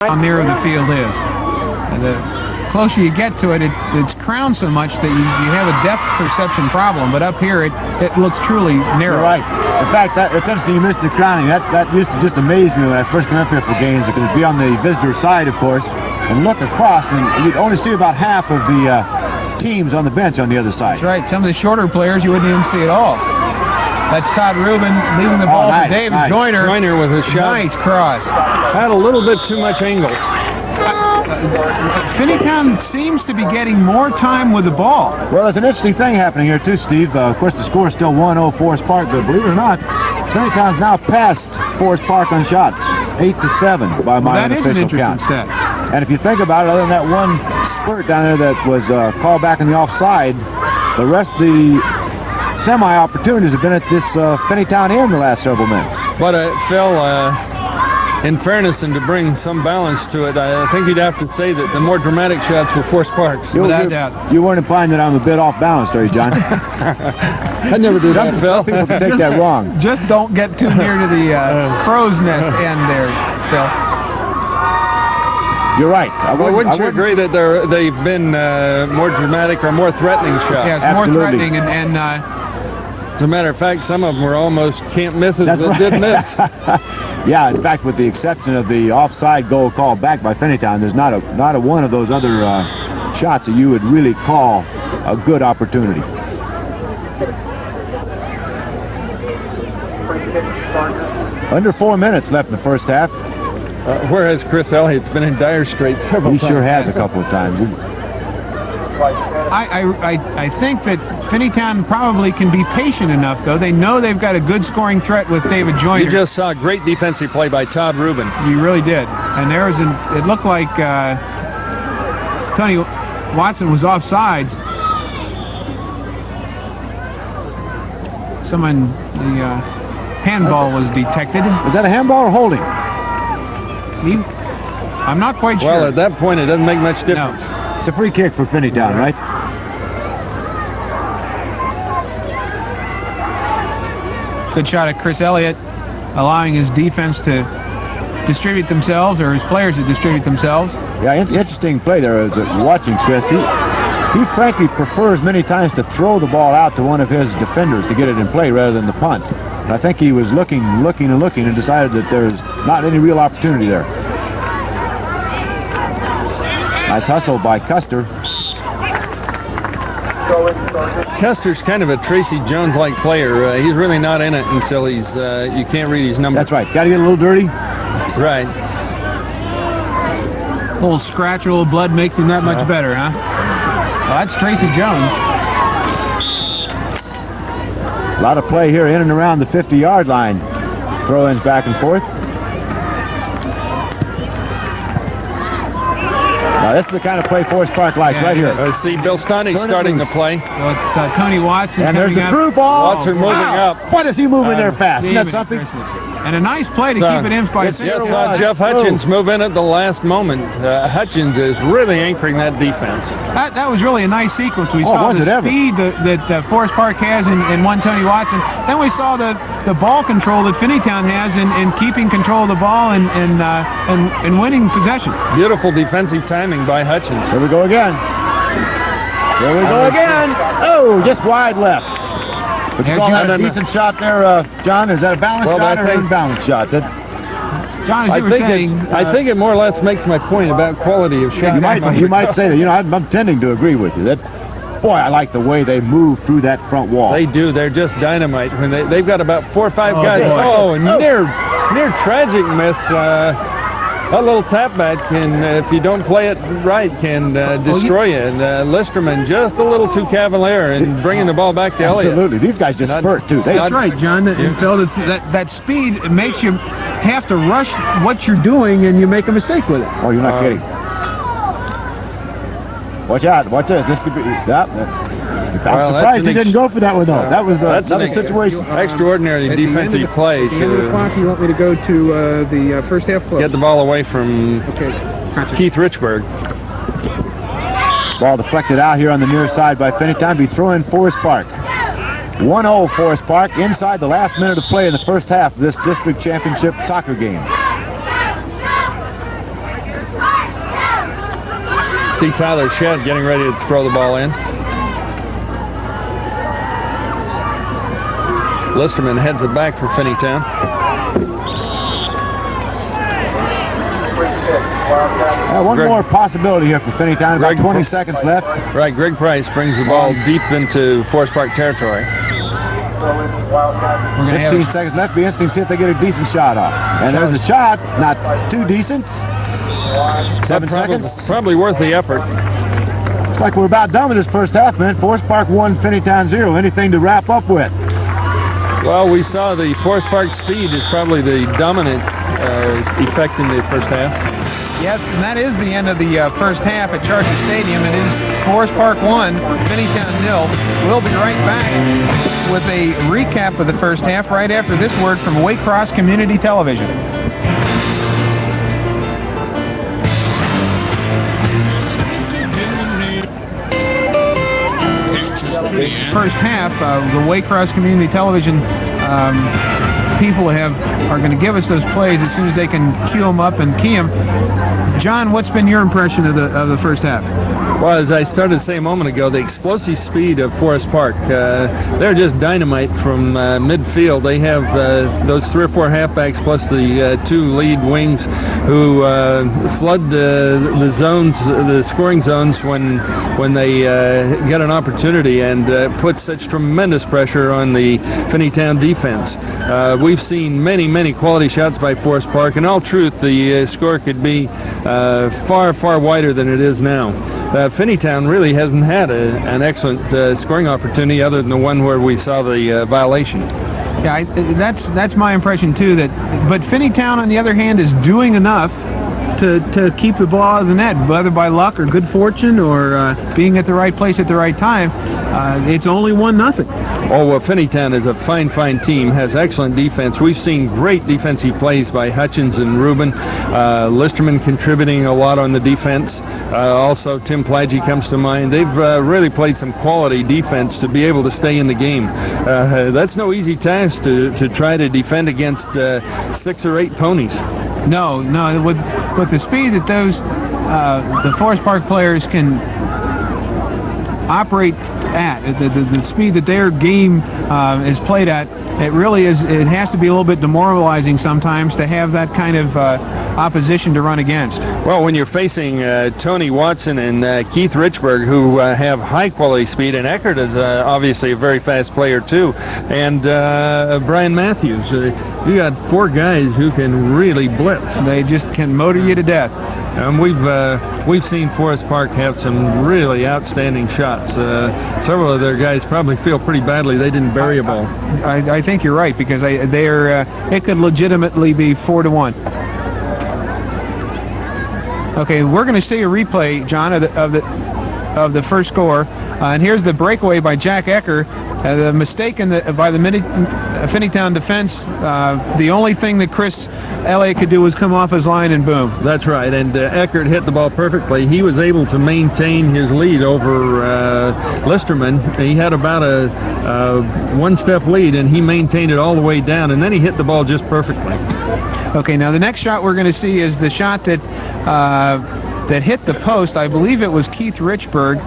how near the field is. And the closer you get to it, it's crowned so much that you have a depth perception problem. But up here, it looks truly narrow. You're right. In fact, it's interesting you missed the crowning. That used to just amaze me when I first came up here for games. It could be on the visitor side, of course, and look across, and you'd only see about half of the teams on the bench on the other side. That's right. Some of the shorter players you wouldn't even see at all. That's Todd Rubin leaving the ball to David Joyner. Joyner with a shot. Nice cross. Had a little bit too much angle. Finneytown seems to be getting more time with the ball. Well, there's an interesting thing happening here too, Steve. Of course, the score is still 1-0 Forest Park, but believe it or not, Finneytown's now passed Forest Park on shots, 8-7 by my unofficial count. Stat. And if you think about it, other than that one spurt down there that was called back on the offside, the rest of the semi-opportunities have been at this Finneytown end the last several minutes. But Phil, in fairness and to bring some balance to it, I think you'd have to say that the more dramatic shots were Forest Park's. Without doubt. You weren't implying that I'm a bit off balance, are you, John? I never do that, Phil. Some people can take that wrong. Just don't get too near to the crow's nest end there, Phil. You're right. Wouldn't you agree that they've been more dramatic or more threatening shots? Yes, more threatening, and as a matter of fact, some of them were almost can't misses that did miss. Yeah, in fact, with the exception of the offside goal called back by Finneytown, there's not a one of those other shots that you would really call a good opportunity. Under 4 minutes left in the first half. Whereas Chris Elliott's been in dire straits several times. He sure has a couple of times. I think that Finneytown probably can be patient enough, though. They know they've got a good scoring threat with David Joyner. You just saw a great defensive play by Todd Rubin. You really did. And there was it looked like Tony Watson was offsides. The handball was detected. Is that a handball or holding? I'm not quite sure. Well, at that point, it doesn't make much difference. No. It's a free kick for Finneytown, right? Good shot at Chris Elliott, allowing his defense to distribute themselves, or his players to distribute themselves. Yeah, interesting play there. Watching Chris, he frankly prefers many times to throw the ball out to one of his defenders to get it in play rather than the punt. And I think he was looking and decided that there's not any real opportunity there. Nice hustle by Custer. Custer's kind of a Tracy Jones-like player. He's really not in it until he's, you can't read his numbers. That's right. Got to get a little dirty. Right. A little scratch, a little blood makes him that much better, huh? Well, that's Tracy Jones. A lot of play here in and around the 50-yard line. Throw-ins back and forth. Now, this is the kind of play Forest Park likes right here. See, Bill Stoney's starting to play. Well, it's, Tony Watson. And there's the through ball. Watson moving up. What is he moving there fast? Isn't that something? And a nice play to keep it in by Jeff Hutchins move in at the last moment. Hutchins is really anchoring that defense. That was really a nice sequence. We saw the speed that Forest Park has in one Tony Watson. Then we saw the ball control that Finneytown has in keeping control of the ball and winning possession. Beautiful defensive timing by Hutchins. Here we go again. Here we go again. Oh, just wide left. But you call that a decent shot there, John? Is that a balanced shot or an unbalanced shot? John, as you were saying... I think it more or less makes my point about quality of shot. You might say that. You know, I'm tending to agree with you. Boy, I like the way they move through that front wall. They do. They're just dynamite. When they've got about 4 or 5 guys. Near tragic miss. That little tap back can, if you don't play it right, can destroy you. And Listerman just a little too cavalier in bringing the ball back to Elliott. Absolutely. These guys just spurt, too. That's right, John. That speed makes you have to rush what you're doing, and you make a mistake with it. Oh, you're not kidding. Watch out. Watch this. This could be... I'm surprised he didn't go for that one, though. That was another situation. Extraordinary defensive play. At the end of the clock, you want me to go to the first half close? Get the ball away from Keith Richburg. Ball deflected out here on the near side by Finneytown. Be throwing Forest Park. 1-0 Forest Park inside the last minute of play in the first half of this district championship soccer game. See Tyler Shedd getting ready to throw the ball in. Listerman heads it back for Finneytown. One more possibility here for Finneytown. About 20 seconds left. Right, Greg Price brings the ball deep into Forest Park territory. 15 seconds left. Be interesting to see if they get a decent shot off. And there's a shot, not too decent. 7 seconds. Probably worth the effort. Looks like we're about done with this first half, man. Forest Park 1, Finneytown 0. Anything to wrap up with? Well, we saw the Forest Park speed is probably the dominant effect in the first half. Yes, and that is the end of the first half at Charger Stadium. It is Forest Park 1, Finneytown 0. We'll be right back with a recap of the first half right after this word from Waycross Community Television. The first half, the Waycross Community Television people are going to give us those plays as soon as they can cue them up and key them. John, what's been your impression of the first half? Well, as I started to say a moment ago, the explosive speed of Forest Park, they're just dynamite from midfield. They have those 3 or 4 halfbacks plus the 2 lead wings who flood the zones, the scoring zones when they get an opportunity, and put such tremendous pressure on the Finneytown defense. We've seen many quality shots by Forest Park. In all truth, the score could be far wider than it is now. Finneytown really hasn't had an excellent scoring opportunity other than the one where we saw the violation. Yeah, that's my impression too. But Finneytown, on the other hand, is doing enough to keep the ball out of the net, whether by luck or good fortune or being at the right place at the right time. It's only 1-0. Oh, well, Finneytown is a fine team, has excellent defense. We've seen great defensive plays by Hutchins and Rubin. Listerman contributing a lot on the defense. Also, Tim Plagge comes to mind. They've really played some quality defense to be able to stay in the game. That's no easy task to try to defend against 6 or 8 ponies. No, with the speed that the Forest Park players can operate at, the speed that their game is played at, it really is. It has to be a little bit demoralizing sometimes to have that kind of opposition to run against. Well, when you're facing Tony Watson and Keith Richburg, who have high-quality speed, and Eckert is obviously a very fast player too, and Brian Matthews, you got 4 guys who can really blitz. They just can motor you to death. And we've seen Forest Park have some really outstanding shots. Several of their guys probably feel pretty badly they didn't bury a ball. I think you're right, because it could legitimately be 4-1. Okay, we're going to see a replay, John, of the first score, and here's the breakaway by Jack Ecker. The mistake by the Finneytown defense. The only thing that Chris Elliott could do was come off his line and boom. That's right, and Eckert hit the ball perfectly. He was able to maintain his lead over Listerman. He had about a 1-step lead, and he maintained it all the way down, and then he hit the ball just perfectly. Okay, now the next shot we're going to see is the shot that hit the post. I believe it was Keith Richburg.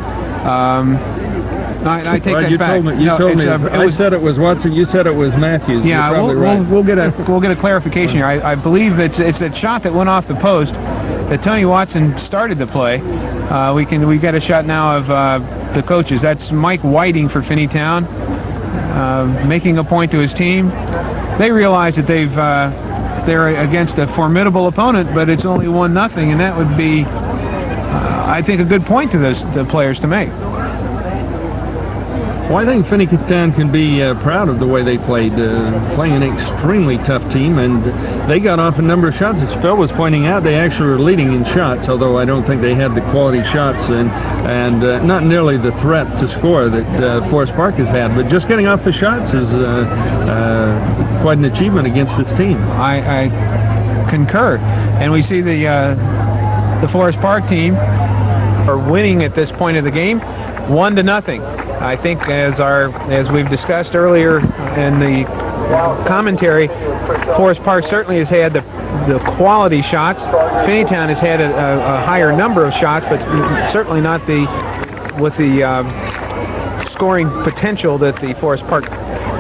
I take that back. You told me. I said it was Watson. You said it was Matthews. Yeah, we'll get a clarification here. I believe it's that shot that went off the post that Tony Watson started the play. We got a shot now of the coaches. That's Mike Whiting for Finneytown, making a point to his team. They realize that they're against a formidable opponent, but it's only 1-0, and that would be, I think, a good point to the players to make. Well, I think Finneytown can be proud of the way they played, playing an extremely tough team, and they got off a number of shots. As Phil was pointing out, they actually were leading in shots, although I don't think they had the quality shots and not nearly the threat to score that Forest Park has had. But just getting off the shots is quite an achievement against this team. I concur, and we see the Forest Park team are winning at this point of the game, 1-0. I think, as we've discussed earlier in the commentary, Forest Park certainly has had the quality shots. Finneytown has had a higher number of shots, but certainly not with the scoring potential that the Forest Park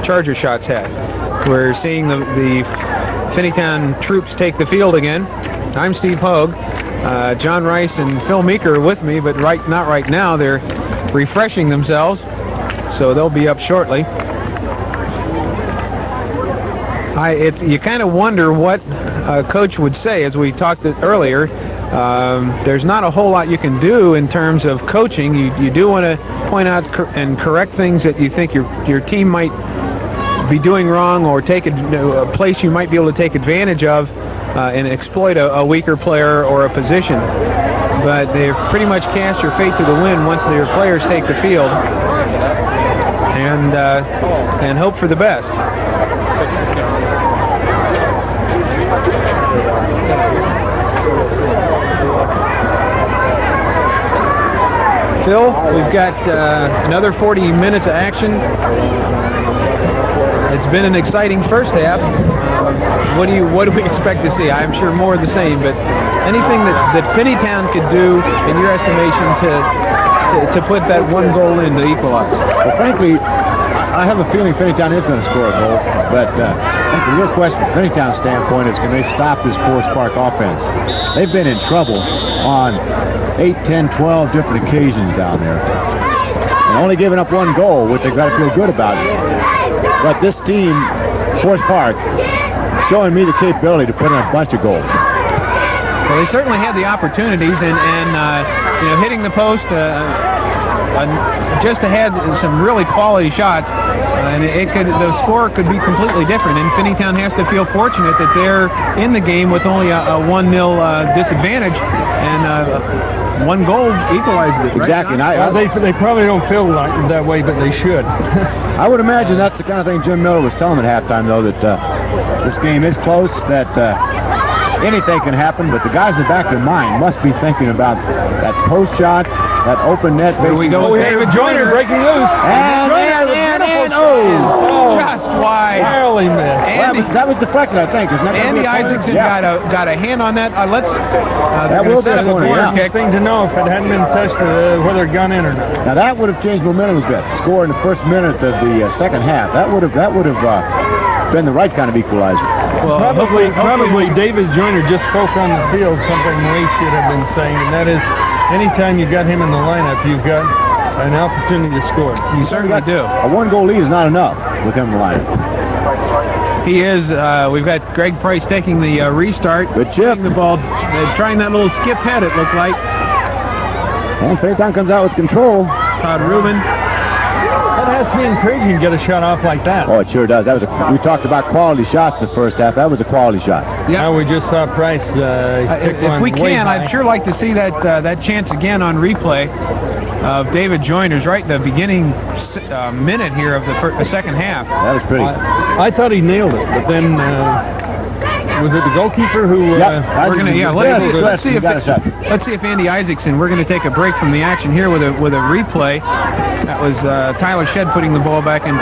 Charger shots had. We're seeing the Finneytown troops take the field again. I'm Steve Hogue. John Rice and Phil Meeker are with me, but not right now. They're refreshing themselves, so they'll be up shortly. You kind of wonder what a coach would say, as we talked earlier. There's not a whole lot you can do in terms of coaching. You do want to point out and correct things that you think your team might be doing wrong, or take a place you might be able to take advantage of and exploit a weaker player or a position. But they've pretty much cast your fate to the wind once their players take the field, and hope for the best. Phil, we've got another 40 minutes of action. It's been an exciting first half. What do we expect to see? I'm sure more of the same, but anything that Finneytown could do, in your estimation, to put that one goal in to equalize? Well, frankly, I have a feeling Finneytown is going to score a goal, but I think the real question from Finneytown's standpoint is, can they stop this Forest Park offense? They've been in trouble on 8, 10, 12 different occasions down there, and only giving up one goal, which they've got to feel good about. But this team, Forest Park, showing me the capability to put in a bunch of goals. Well, they certainly had the opportunities, and hitting the post just had some really quality shots, and the score could be completely different. And Finneytown has to feel fortunate that they're in the game with only a 1-0 disadvantage, and one goal equalizes it. Exactly. Right? And they probably don't feel like that way, but they should. I would imagine that's the kind of thing Jim Miller was telling them at halftime, though, that this game is close, that anything can happen, but the guys in the back of their mind must be thinking about that post shot, that open net. Here we go with David Joyner breaking loose. And just wide. Barely missed. That was deflected, I think. Isn't that Andy Isaacson got a hand on that. That will set up a corner kick. Thing to know if it hadn't been touched, whether it gone in or not. Now that would have changed momentum a bit. Score in the first minute of the second half. That would have been the right kind of equalizer. Well, probably David Joyner just spoke on the field something we should have been saying, and that is, anytime you got him in the lineup, you've got an opportunity to score. You certainly do. A one-goal lead is not enough with him in the lineup. He is. We've got Greg Price taking the restart. Good chip. The ball, trying that little skip head, it looked like. And Finneytown comes out with control. Todd Rubin. That has to be encouraging to get a shot off like that. Oh, it sure does. We talked about quality shots in the first half. That was a quality shot. Yeah. Now we just saw Price pick one. If we way can, high. I'd sure like to see that chance again on replay of David Joyner's right in the beginning minute here of the second half. That was pretty. I thought he nailed it, but then was it the goalkeeper who? We're gonna let's see if Andy Isaacson. We're gonna take a break from the action here with a replay. That was Tyler Shedd putting the ball back in.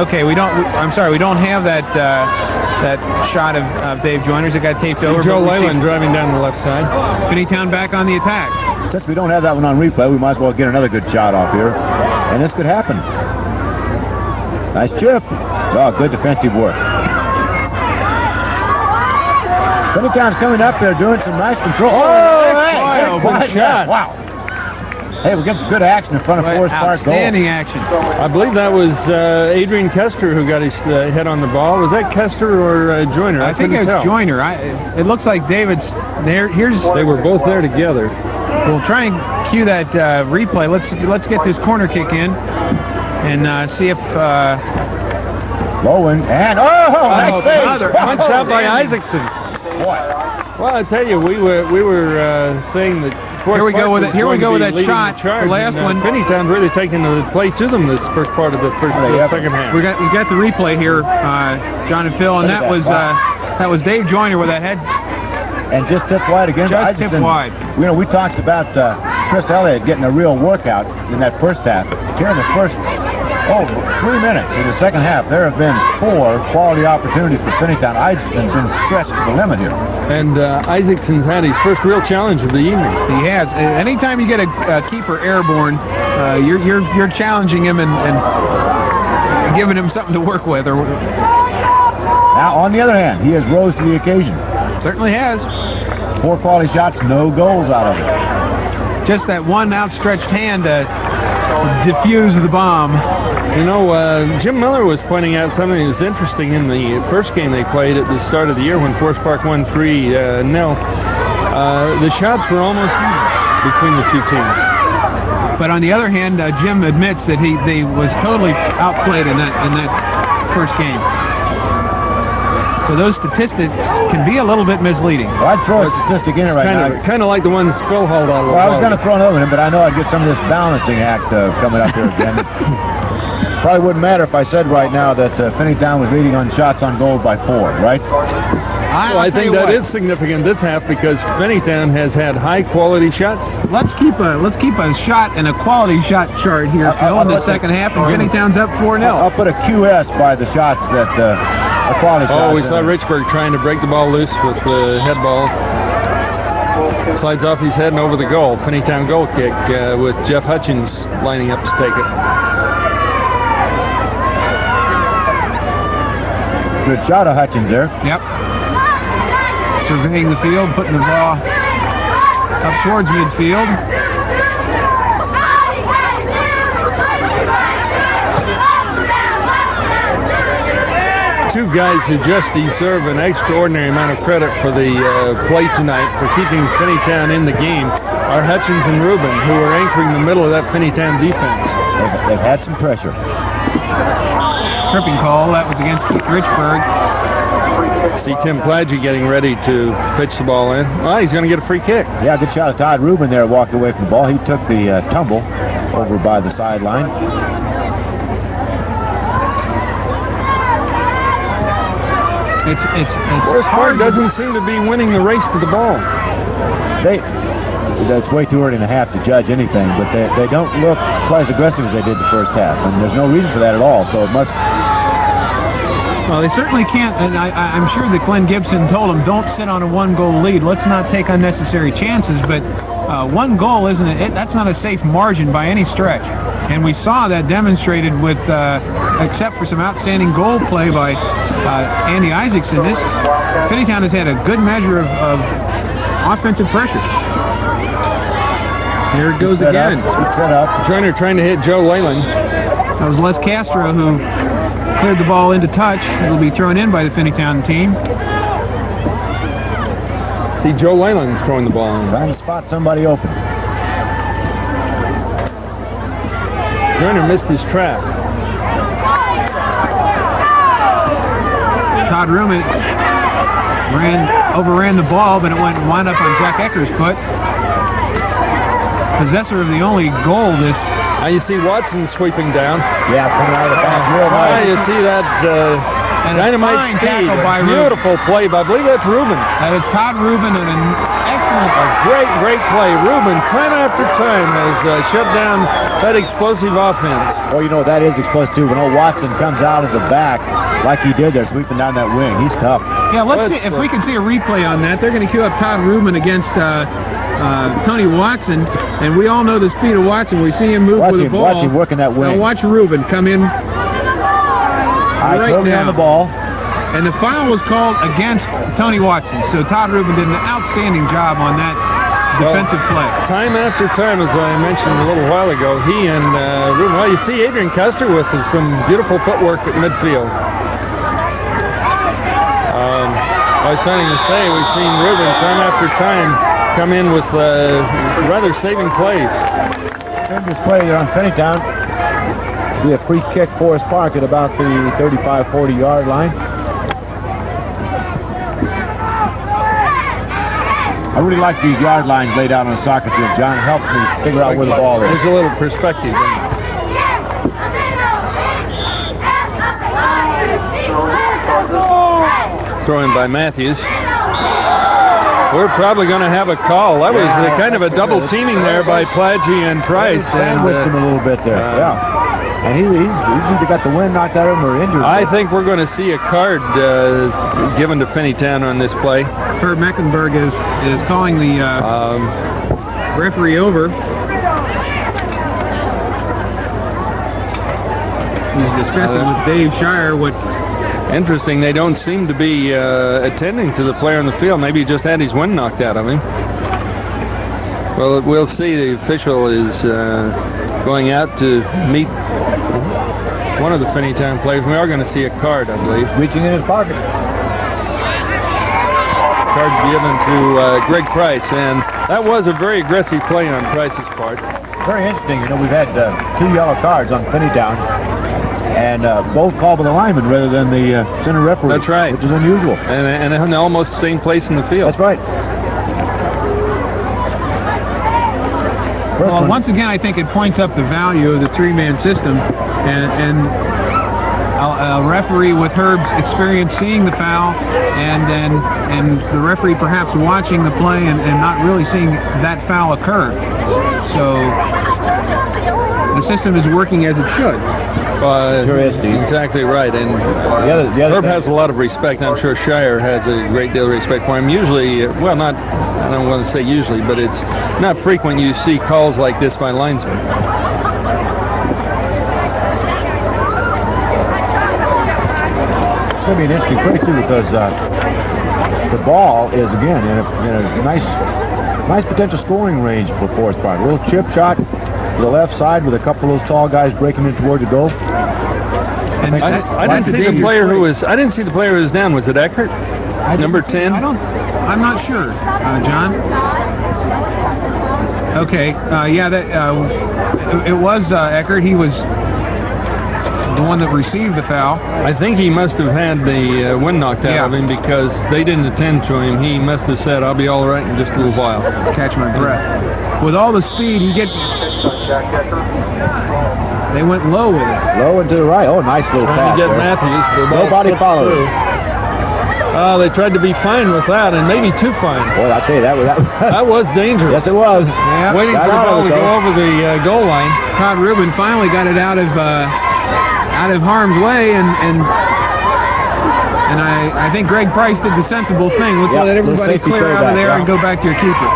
Okay, we don't have that shot of Dave Joyner's. It got taped over. Joe Leyland driving down the left side. Finneytown back on the attack. Since we don't have that one on replay, we might as well get another good shot off here, and this could happen. Nice chip. Oh, good defensive work. Finneytown's coming up there doing some nice control. Good shot. Wow. Hey, we're getting some good action in front of Forest Park goal. Outstanding action. I believe that was Adrian Kester who got his head on the ball. Was that Kester or Joyner? I think it was Joyner. It looks like David's there. They were both there together. We'll try and cue that replay. Let's get this corner kick in and see if Bowen and nice save. Punched out by Isaacson. Well, I tell you, we were saying that. Here we go with it. Here we go with that shot. The last one. Finneytown's really taking the play to them this first part of the second half. We got the replay here, John and Phil, and that was Dave Joyner with that head. And just tipped wide again. Just tipped wide. We talked about Chris Elliott getting a real workout in that first half. Here in the first Oh, 3 minutes in the second half. There have been 4 quality opportunities for Finneytown. Isaacson has been stretched to the limit here. And Isaacson's had his first real challenge of the evening. He has. Anytime you get a keeper airborne, you're challenging him and giving him something to work with. Now, on the other hand, he has rose to the occasion. Certainly has. 4 quality shots, no goals out of it. Just that one outstretched hand to diffuse the bomb. You know, Jim Miller was pointing out something that was interesting in the first game they played at the start of the year when Forest Park won 3-0. The shots were almost even between the two teams. But on the other hand, Jim admits that he was totally outplayed in that first game. So those statistics can be a little bit misleading. Well, I'd throw a statistic in it right now. Kind of like the ones Phil hauled out of the Well, I was going to throw another one in, but I know I'd get some of this balancing act coming up here again. Probably wouldn't matter if I said right now that Finneytown was leading on shots on goal by 4, right? Well, I think that is significant this half because Finneytown has had high-quality shots. Let's keep a shot and a quality shot chart here, Phil, in the second half, and Finneytown's up 4-0. I'll put a QS by the shots that are quality shots. Oh, we saw Richburg trying to break the ball loose with the head ball. Slides off his head and over the goal. Finneytown goal kick with Jeff Hutchins lining up to take it. Good shot of Hutchins there. Yep. Surveying the field, putting the ball up towards midfield. Two guys who just deserve an extraordinary amount of credit for the play tonight for keeping Finneytown in the game are Hutchins and Rubin, who are anchoring the middle of that Finneytown defense. They've had some pressure. Tripping call, that was against Keith Richburg. See Tim Plaggy getting ready to pitch the ball in. Well, he's going to get a free kick. Yeah, good shot of Todd Rubin there, walked away from the ball. He took the tumble over by the sideline. It's Forest Park doesn't seem to be winning the race to the ball. That's way too early in the half to judge anything, but they don't look quite as aggressive as they did the first half, and there's no reason for that at all, so it must... Well, they certainly can't, and I'm sure that Glenn Gibson told them, don't sit on a 1-goal lead. Let's not take unnecessary chances, but 1 goal that's not a safe margin by any stretch. And we saw that demonstrated with, except for some outstanding goal play by Andy Isaacson, Finneytown has had a good measure of offensive pressure. Here it goes again. Good set up. Joyner trying to hit Joe Leyland. That was Les Castro who cleared the ball into touch. It'll be thrown in by the Finneytown team. See Joe Leyland throwing the ball in. Trying to spot somebody open. Joyner missed his trap. Todd Rubin overran the ball, but it wound up on Jack Ecker's foot. Possessor of the only goal this. Now you see Watson sweeping down. Yeah, coming out of the back real high. You see that dynamite speed. Beautiful play, but I believe that's Rubin. That is Todd Rubin and an excellent. A great play. Rubin, time after time, has shut down that explosive offense. Well, you know, that is explosive too. When old Watson comes out of the back like he did there, sweeping down that wing. He's tough. Yeah, let's see if we can see a replay on that. They're going to cue up Todd Rubin against Tony Watson, and we all know the speed of Watson. We see him move with the ball. Watch him working that wing. Now watch Rubin come in right now. On the ball. And the foul was called against Tony Watson. So Todd Rubin did an outstanding job on that defensive play. Time after time, as I mentioned a little while ago, he and Rubin, well, you see Adrian Custer with some beautiful footwork at midfield. I was starting to say, we've seen Rubin time after time come in with rather saving plays. This play there on Finneytown. Be a free kick Forest Park at about the 35-40 yard line. I really like these yard lines laid out on a soccer field, John. It helps me figure out where the ball is. There's a little perspective. Thrown by Matthews. We're probably going to have a call. That was kind of a double teaming there by Plaggy and Price. Sandwiched him a little bit there. And he's either got the wind knocked out of him or injured. I think we're going to see a card given to Finneytown on this play. Herb Mecklenburg is calling the referee over. He's discussing with Dave Shire what... Interesting, they don't seem to be attending to the player on the field. Maybe he just had his wind knocked out of him. Well, we'll see. The official is going out to meet one of the Finneytown players. We are going to see a card, I believe. Reaching in his pocket. Card given to Greg Price, and that was a very aggressive play on Price's part. Very interesting. You know, we've had 2 yellow cards on Finneytown, and both called by the lineman rather than the center referee. That's right. Which is unusual. And in almost the same place in the field. That's right. Well, once again, I think it points up the value of the three-man system, and a referee with Herb's experience seeing the foul, and the referee perhaps watching the play and not really seeing that foul occur. So the system is working as it should. Sure is, Steve. Exactly right. And the other Herb has a lot of respect. I'm sure Shire has a great deal of respect for him. Usually, well, not, I don't want to say usually, but it's not frequent you see calls like this by linesmen. It's going to be an interesting play, too, because the ball is, again, in a nice potential scoring range for Forest Park. A little chip shot to the left side with a couple of those tall guys breaking in toward the goal. I didn't see the player who was. I didn't see the player who was down. Was it Eckert? Number 10. I'm not sure, John. Okay. Yeah. That it was Eckert. He was the one that received the foul. I think he must have had the wind knocked out of him because they didn't attend to him. He must have said, "I'll be all right in just a little while." Catch my breath. With all the speed he gets. They went low with it. Low and to the right. Oh, nice little pass. Get Matthews. Nobody followed. They tried to be fine with that, and maybe too fine. Well, I tell you, that was dangerous. Yes, it was. Yeah. Waiting for the ball to go over the goal line. Todd Rubin finally got it out of harm's way, and I think Greg Price did the sensible thing. Let's let everybody clear out of there and go back to your keeper.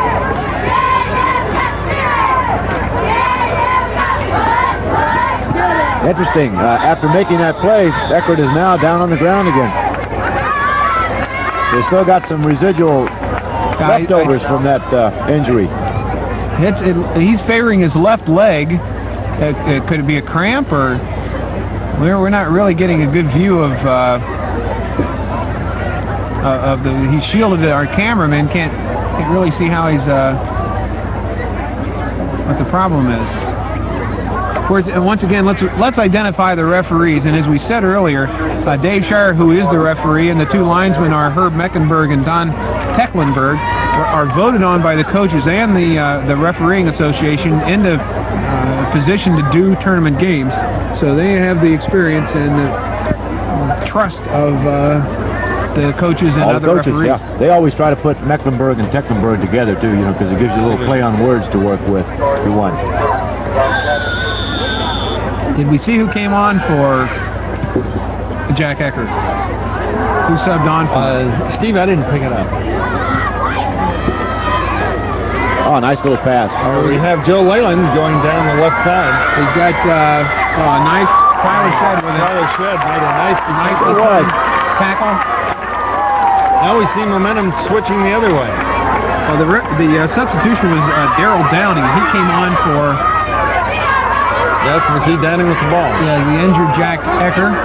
Interesting. After making that play, Eckert is now down on the ground again. They still got some residual leftovers from that injury. He's favoring his left leg. Could it be a cramp, or we're not really getting a good view of the. He's shielded. Our cameraman can't really see how he's what the problem is. Once again, let's identify the referees. And as we said earlier, Dave Shire, who is the referee, and the two linesmen are Herb Mecklenburg and Don Tecklenburg, are voted on by the coaches and the refereeing association into position to do tournament games. So they have the experience and the trust of the coaches and other referees. Yeah. They always try to put Mecklenburg and Tecklenburg together too, because it gives you a little play on words to work with if you want. Did we see who came on for Jack Eckert? Who subbed on for Steve, I didn't pick it up. Oh, nice little pass. We have Joe Leyland going down the left side. He's got a nice Tyler Shedd with it. Tyler Shedd made a nice tackle. Now we see momentum switching the other way. Well, the substitution was Daryl Downing. He came on for... Yes, was he Downing with the ball? Yeah, the injured Jack Eckert.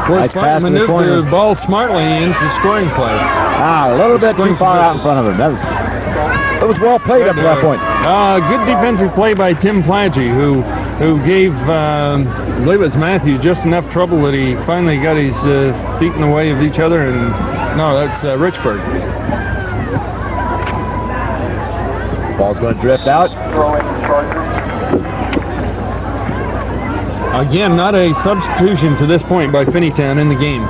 Nice pass maneuvered the ball smartly into scoring play. A little bit too far out in front of him. It was well played up to that point. Good defensive play by Tim Plagge, who gave, I believe it was Matthew, just enough trouble that he finally got his feet in the way of each other. And no, that's Richburg. Ball's going to drift out. Again, not a substitution to this point by Finneytown in the game.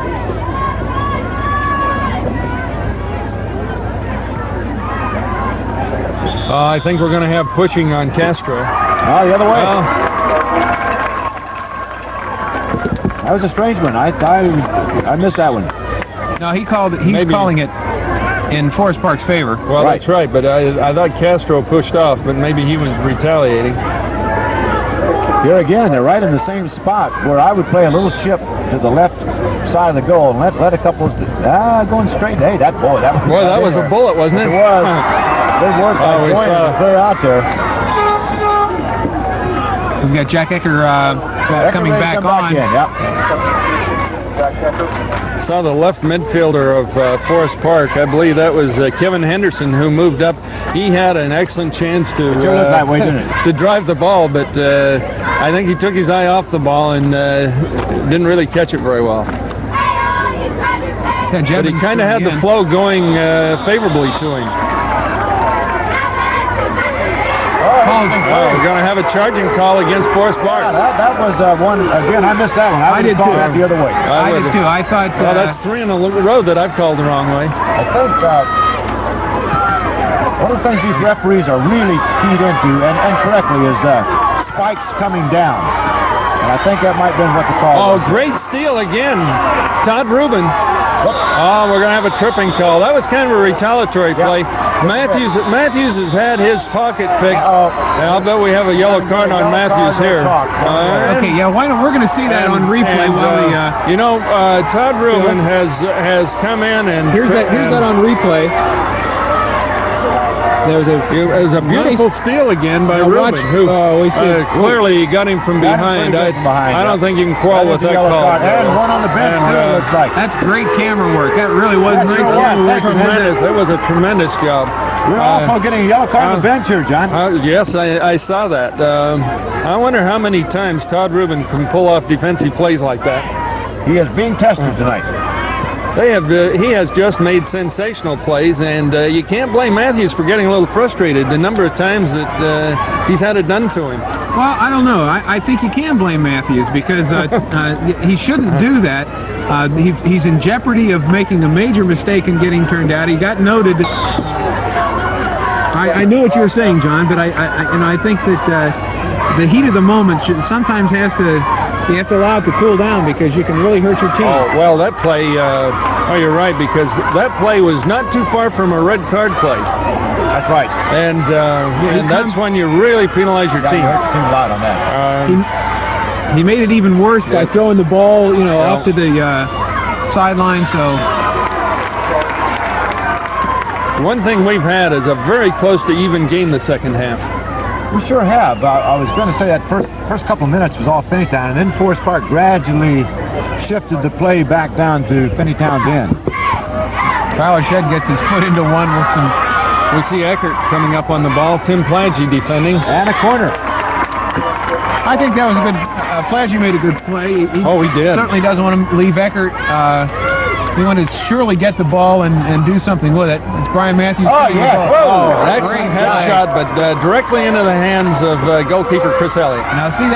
I think we're going to have pushing on Castro. Oh, the other way. That was a strange one. I missed that one. No, he's calling it in Forest Park's favor. Well, that's right, but I thought Castro pushed off, but maybe he was retaliating. Here again, they're right in the same spot where I would play a little chip to the left side of the goal and let a couple going straight. Hey, that was a bullet, wasn't it? It was. Good work by Boyd. Clear out there. We've got Jack Ecker coming back on. Saw the left midfielder of Forest Park. I believe that was Kevin Henderson who moved up. He had an excellent chance to that way, didn't it? to drive the ball, but I think he took his eye off the ball and didn't really catch it very well. Yeah, but he kind of had the flow going favorably to him. We're going to have a charging call against Forest Park. Yeah, that was one, again, I missed that one. I did too. That the other way. I did too. I thought... well, that's 3 in a row that I've called the wrong way. I think one of the things these referees are really keyed into, and correctly, is the spikes coming down. And I think that might have been what the call was. Great steal again. Todd Rubin. Oh, we're going to have a tripping call. That was kind of a retaliatory play. Matthews has had his pocket picked. I'll bet we have a yellow card on Matthews here. Okay, yeah, why not? We're going to see that on replay. Todd Rubin has come in and... Here's that on replay. It was a beautiful steal again by Rubin, who clearly got him from behind. I don't think you can quarrel with that call. And one on the bench, too, it looks like. That's great camera work. That really was nice camera work. That was a tremendous job. We're also getting a yellow card on the bench here, John. Yes, I saw that. I wonder how many times Todd Rubin can pull off defensive plays like that. He is being tested tonight. He has just made sensational plays, and you can't blame Matthews for getting a little frustrated the number of times that he's had it done to him. Well, I don't know. I think you can blame Matthews because he shouldn't do that. He's in jeopardy of making a major mistake and getting turned out. He got noted. I know what you were saying, John, but I think that the heat of the moment sometimes you have to allow it to cool down because you can really hurt your team. Oh, well, that play, you're right, because that play was not too far from a red card play. That's right. And that's when you really penalize your team. You hurt your team a lot on that. He made it even worse by throwing the ball, off to the sideline, so... One thing we've had is a very close to even game the second half. We sure have. I was going to say that first couple of minutes was all Finneytown, and then Forest Park gradually shifted the play back down to Finneytown's end. Tyler Shedd gets his foot into one with some... We see Eckert coming up on the ball. Tim Plagge defending. And a corner. I think that was a good... Plagge made a good play. He did. Certainly doesn't want to leave Eckert. He wanted to surely get the ball and do something with it. It's Brian Matthews. Oh, yes. Whoa! Excellent headshot, but directly into the hands of goalkeeper Chris Elliott. Now, see,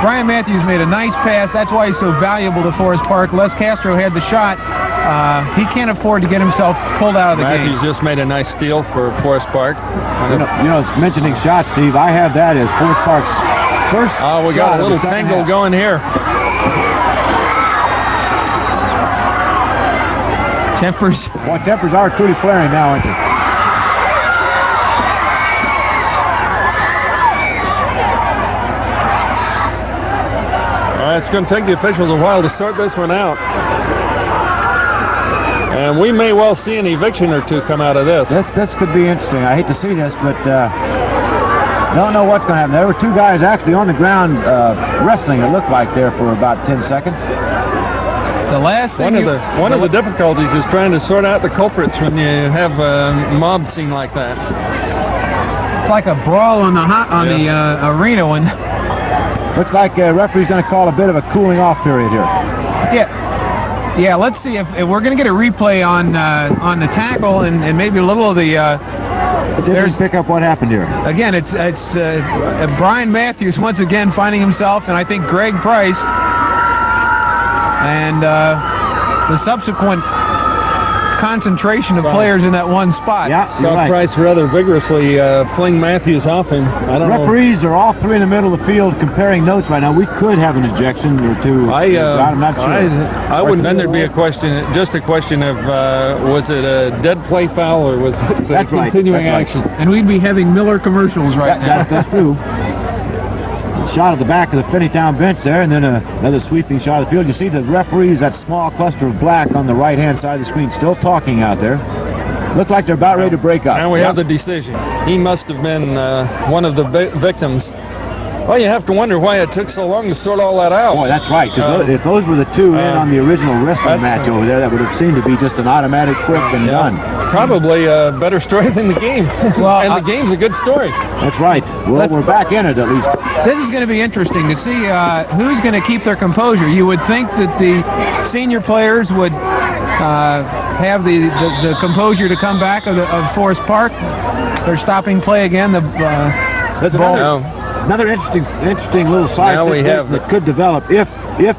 Brian Matthews made a nice pass. That's why he's so valuable to Forest Park. Les Castro had the shot. He can't afford to get himself pulled out of the game. Matthews just made a nice steal for Forest Park. Mentioning shots, Steve, I have that as Forest Park's first shot. We got a little tangle going here. Tempers are truly flaring now, aren't they? It's going to take the officials a while to sort this one out. And we may well see an eviction or two come out of this. This could be interesting. I hate to see this, but don't know what's going to happen. There were two guys actually on the ground wrestling, it looked like, there for about 10 seconds. The last thing one of the difficulties is trying to sort out the culprits when you have a mob scene like that. It's like a brawl on the arena when... Looks like referee's going to call a bit of a cooling off period here. Yeah. Let's see if we're going to get a replay on the tackle and maybe a little of the. Let's pick up what happened here. Again, it's Brian Matthews once again finding himself, and I think Greg Price. And the subsequent concentration of players in that one spot. Yeah, you're Saw right. Price rather vigorously fling Matthews off him. I don't know. Referees are all three in the middle of the field comparing notes right now. We could have an ejection or two. I'm not sure. I wouldn't. Then thered be a question, just a question of was it a dead play foul or was it a continuing action? And we'd be having Miller commercials right now. That's true. Shot at the back of the Finneytown bench there, and then another sweeping shot of the field. You see the referees, that small cluster of black on the right-hand side of the screen, still talking out there. Look like they're about ready to break up. And we have the decision. He must have been one of the victims. Well, you have to wonder why it took so long to sort all that out. Boy, that's right, because if those were the two in on the original wrestling match over there, that would have seemed to be just an automatic quick and done. Probably a better story than the game. Well, and the game's a good story. That's right. Well, we're back in it at least. This is going to be interesting to see who's going to keep their composure. You would think that the senior players would have the composure to come back of Forest Park. They're stopping play again. There's another interesting little side situation that could develop if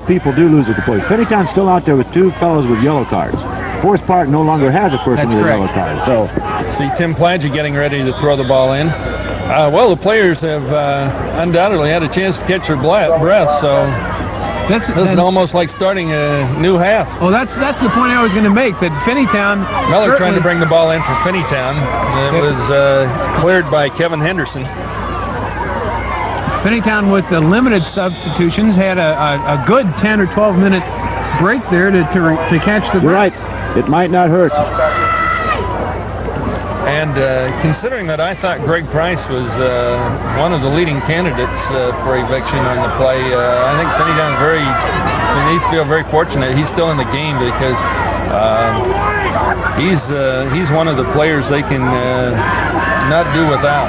people do lose their composure. Finneytown's still out there with two fellows with yellow cards. Forest Park no longer has a person with a yellow card. So, see Tim Plagey getting ready to throw the ball in. Well, the players have undoubtedly had a chance to catch their breath, so this is almost like starting a new half. Well, that's the point I was going to make, that Finneytown... Miller trying to bring the ball in for Finneytown. It was cleared by Kevin Henderson. Finneytown, with the limited substitutions, had a good 10 or 12 minute break there to catch the break. You're right. It might not hurt. And considering that I thought Greg Price was one of the leading candidates for eviction on the play, I think Finneytown needs to feel very fortunate he's still in the game, because he's one of the players they can not do without.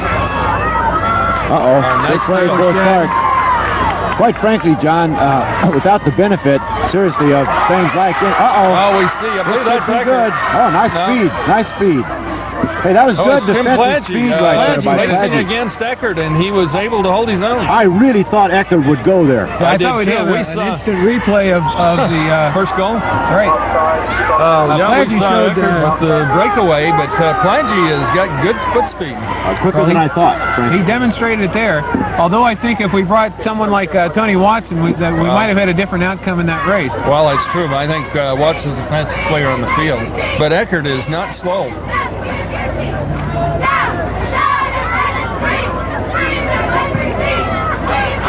Nice play, Forest Park. Quite frankly, John, without the benefit, seriously, of things like it. Oh, we see. I believe that's good. Oh, nice speed. Hey, that was good defensive speed right there by Plagey against Eckert, and he was able to hold his own. I really thought Eckert would go there. I thought we'd have an instant replay of the first goal. Right. Plagey showed with the breakaway, but Plagey has got good foot speed. Quicker than I thought, frankly. He demonstrated it there. Although I think if we brought someone like Tony Watson, we might have had a different outcome in that race. Well, that's true. I think Watson's the fastest player on the field, but Eckert is not slow.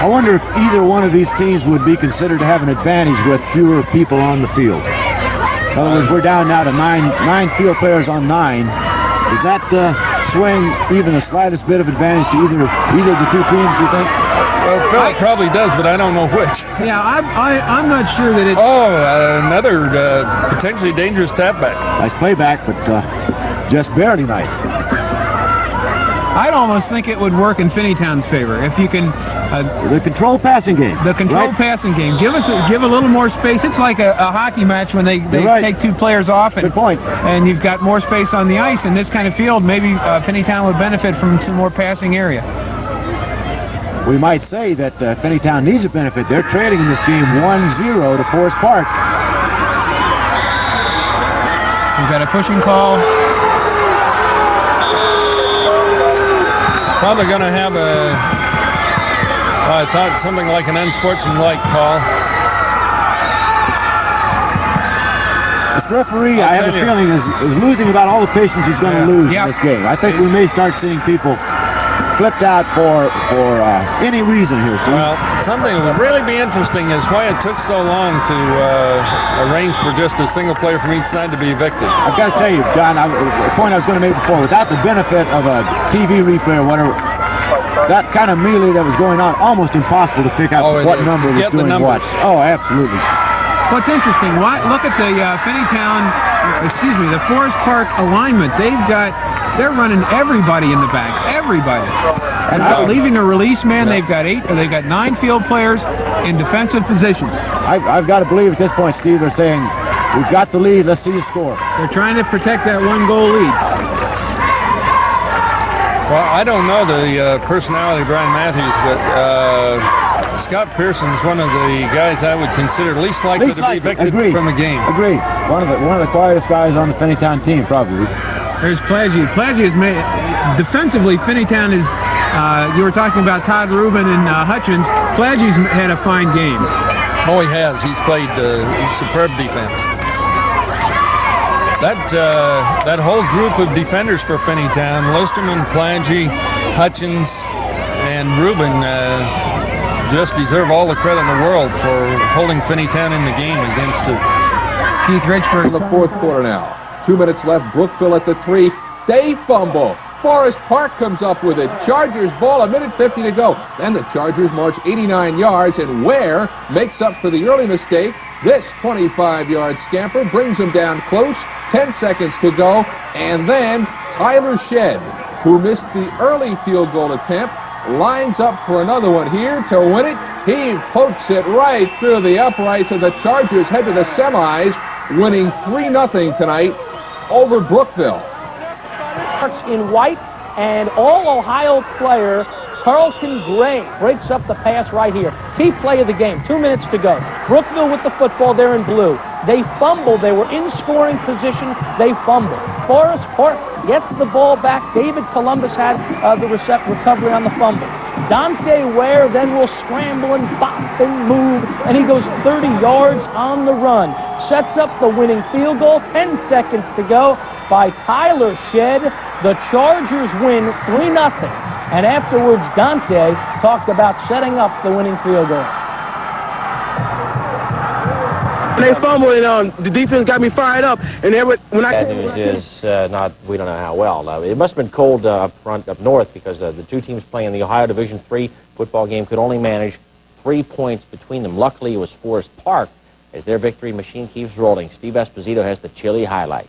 I wonder if either one of these teams would be considered to have an advantage with fewer people on the field. In other words, we're down now to nine field players on 9. Does that swing even the slightest bit of advantage to either of the two teams, do you think? Well, Phil probably does, but I don't know which. Yeah, I'm not sure that it... Another potentially dangerous tap back. Nice playback, but just barely nice. I'd almost think it would work in Finneytown's favor if you can... the control passing game. The control passing game. Give a little more space. It's like a hockey match when they take two players off. And, good point. And you've got more space on the ice. In this kind of field, maybe Finneytown would benefit from some more passing area. We might say that Finneytown needs a benefit. They're trailing in this game 1-0 to Forest Park. We've got a pushing call. Probably going to have I thought something like an unsportsmanlike call. This referee, I have a feeling, is losing about all the patience he's going to lose in this game. I think we may start seeing people flipped out for any reason here, Steve. Well, something that would really be interesting is why it took so long to arrange for just a single player from each side to be evicted. I've got to tell you, John, the point I was going to make before, without the benefit of a TV replay or whatever, that kind of melee that was going on, almost impossible to pick out what number was doing what. Oh, absolutely. What's interesting, look at the the Forest Park alignment. They're running everybody in the back, everybody. And leaving a release man, they've got 9 field players in defensive position. I've got to believe at this point, Steve, they're saying, we've got the lead, let's see you score. They're trying to protect that 1-goal lead. Well, I don't know the personality of Brian Matthews, but Scott Pearson's one of the guys I would consider least likely to be evicted from a game. Agreed. One of the quietest guys on the Finneytown team, probably. There's Plaggi. Plaggi is made defensively. Finneytown is. You were talking about Todd Rubin and Hutchins. Plaggi's had a fine game. Oh, he has. He's played superb defense. That whole group of defenders for Finneytown, Losterman, Plaggi, Hutchins, and Rubin, just deserve all the credit in the world for holding Finneytown in the game against Keith Richford. In the fourth quarter now. 2 minutes left. Brookville at the 3. They fumble. Forest Park comes up with it. Chargers ball, 1:50 to go. Then the Chargers march 89 yards, and Ware makes up for the early mistake. This 25-yard scamper brings them down close. 10 seconds to go. And then Tyler Shedd, who missed the early field goal attempt, lines up for another one here to win it. He pokes it right through the uprights, and the Chargers head to the semis, winning 3-0 tonight over Brookville. In white, and all-Ohio player Carlton Gray breaks up the pass right here. Key play of the game. 2 minutes to go. Brookville with the football there in blue. They fumbled. They were in scoring position. They fumbled. Forest Park gets the ball back. David Columbus had the recovery on the fumble. Dante Ware then will scramble and bop and move, and he goes 30 yards on the run. Sets up the winning field goal. 10 seconds to go by Tyler Shedd. The Chargers win 3-0. And afterwards, Dante talked about setting up the winning field goal. They fumbled, and the defense got me fired up. And when Bad news is we don't know how well. It must have been cold up north, because the two teams playing the Ohio Division III football game could only manage 3 points between them. Luckily, it was Forest Park as their victory machine keeps rolling. Steve Esposito has the chilly highlights.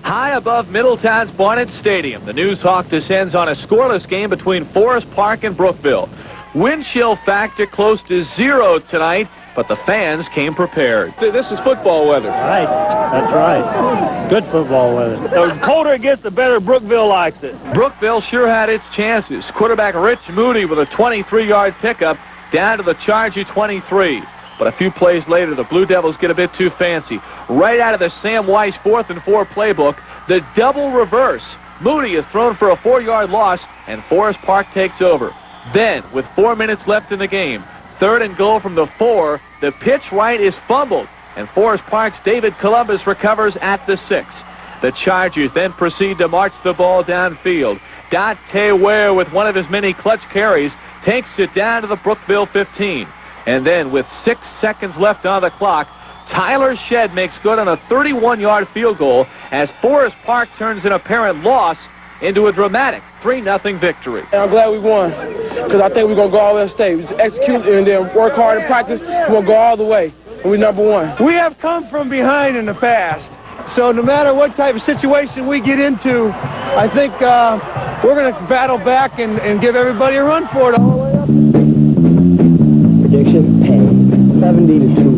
High above Middletown's Barnett Stadium, the News Hawk descends on a scoreless game between Forest Park and Brookville. Wind chill factor close to 0 tonight, but the fans came prepared. This is football weather. Right, that's right. Good football weather. The colder it gets, the better Brookville likes it. Brookville sure had its chances. Quarterback Rich Moody with a 23-yard pickup down to the Charger 23. But a few plays later, the Blue Devils get a bit too fancy. Right out of the Sam Weiss 4th and 4 playbook, the double reverse. Moody is thrown for a 4-yard loss, and Forest Park takes over. Then, with 4 minutes left in the game, 3rd and goal from the 4, the pitch right is fumbled, and Forest Park's David Columbus recovers at the 6. The Chargers then proceed to march the ball downfield. Dante Ware, with one of his many clutch carries, takes it down to the Brookville 15. And then, with 6 seconds left on the clock, Tyler Shedd makes good on a 31-yard field goal as Forest Park turns an apparent loss into a dramatic 3-0 victory. And I'm glad we won, because I think we're going to go all the way to state. We just execute and then work hard in practice. We're going to go all the way, and we're number one. We have come from behind in the past, so no matter what type of situation we get into, I think we're going to battle back and give everybody a run for it all the way up. Prediction, 70-2.